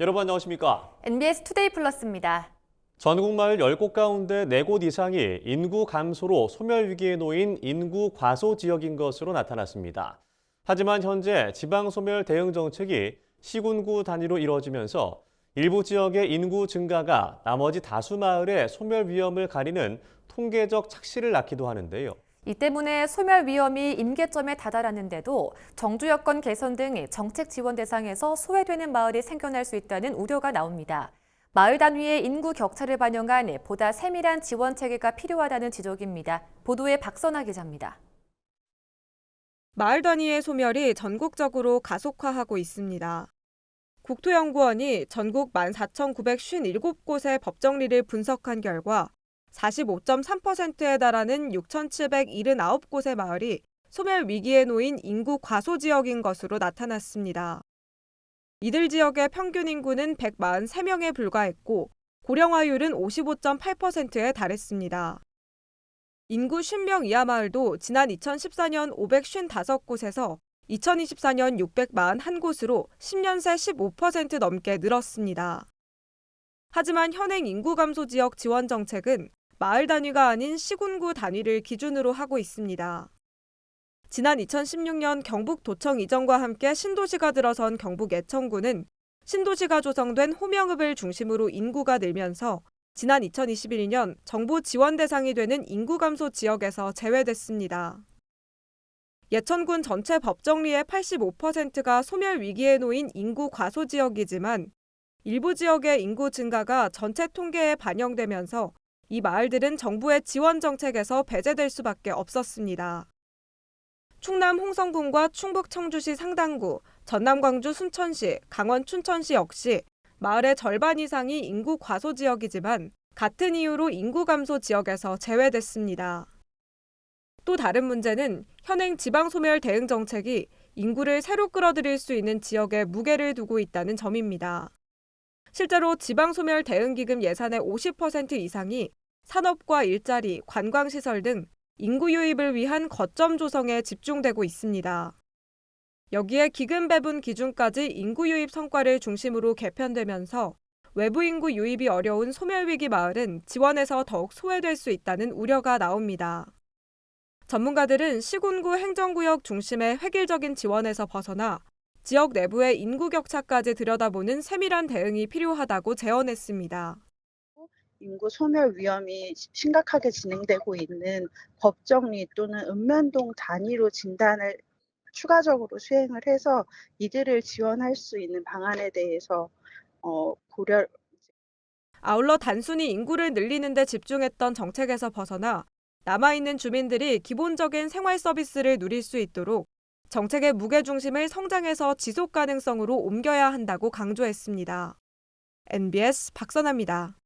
여러분 안녕하십니까? NBS 투데이 플러스입니다. 전국 마을 10곳 가운데 4곳 이상이 인구 감소로 소멸 위기에 놓인 인구 과소 지역인 것으로 나타났습니다. 하지만 현재 지방 소멸 대응 정책이 시군구 단위로 이루어지면서 일부 지역의 인구 증가가 나머지 다수 마을의 소멸 위험을 가리는 통계적 착시를 낳기도 하는데요. 이 때문에 소멸 위험이 임계점에 다다랐는데도 정주 여건 개선 등 정책 지원 대상에서 소외되는 마을이 생겨날 수 있다는 우려가 나옵니다. 마을 단위의 인구 격차를 반영한 보다 세밀한 지원 체계가 필요하다는 지적입니다. 보도에 박선아 기자입니다. 마을 단위의 소멸이 전국적으로 가속화하고 있습니다. 국토연구원이 전국 14,957곳의 법정리를 분석한 결과 45.3%에 달하는 6,779곳의 마을이 소멸 위기에 놓인 인구 과소 지역인 것으로 나타났습니다. 이들 지역의 평균 인구는 143명에 불과했고 고령화율은 55.8%에 달했습니다. 인구 50명 이하 마을도 지난 2014년 555곳에서 2024년 641곳으로 10년 새 15% 넘게 늘었습니다. 하지만 현행 인구 감소 지역 지원 정책은 마을 단위가 아닌 시군구 단위를 기준으로 하고 있습니다. 지난 2016년 경북도청 이전과 함께 신도시가 들어선 경북 애천구는 신도시가 조성된 호명읍을 중심으로 인구가 늘면서 지난 2021년 정부 지원 대상이 되는 인구 감소 지역에서 제외됐습니다. 예천군 전체 법정리의 85%가 소멸 위기에 놓인 인구 과소 지역이지만 일부 지역의 인구 증가가 전체 통계에 반영되면서 이 마을들은 정부의 지원 정책에서 배제될 수밖에 없었습니다. 충남 홍성군과 충북 청주시 상당구, 전남 광주 순천시, 강원 춘천시 역시 마을의 절반 이상이 인구 과소 지역이지만 같은 이유로 인구 감소 지역에서 제외됐습니다. 또 다른 문제는 현행 지방소멸 대응 정책이 인구를 새로 끌어들일 수 있는 지역에 무게를 두고 있다는 점입니다. 실제로 지방소멸 대응기금 예산의 50% 이상이 산업과 일자리, 관광시설 등 인구 유입을 위한 거점 조성에 집중되고 있습니다. 여기에 기금 배분 기준까지 인구 유입 성과를 중심으로 개편되면서 외부 인구 유입이 어려운 소멸위기 마을은 지원에서 더욱 소외될 수 있다는 우려가 나옵니다. 전문가들은 시군구 행정구역 중심의 획일적인 지원에서 벗어나 지역 내부의 인구 격차까지 들여다보는 세밀한 대응이 필요하다고 제언했습니다. 인구 소멸 위험이 심각하게 진행되고 있는 법정리 또는 읍면동 단위로 진단을 추가적으로 수행을 해서 이들을 지원할 수 있는 방안에 대해서 고려. 아울러 단순히 인구를 늘리는 데 집중했던 정책에서 벗어나 남아있는 주민들이 기본적인 생활 서비스를 누릴 수 있도록 정책의 무게중심을 성장에서 지속 가능성으로 옮겨야 한다고 강조했습니다. NBS 박선아입니다.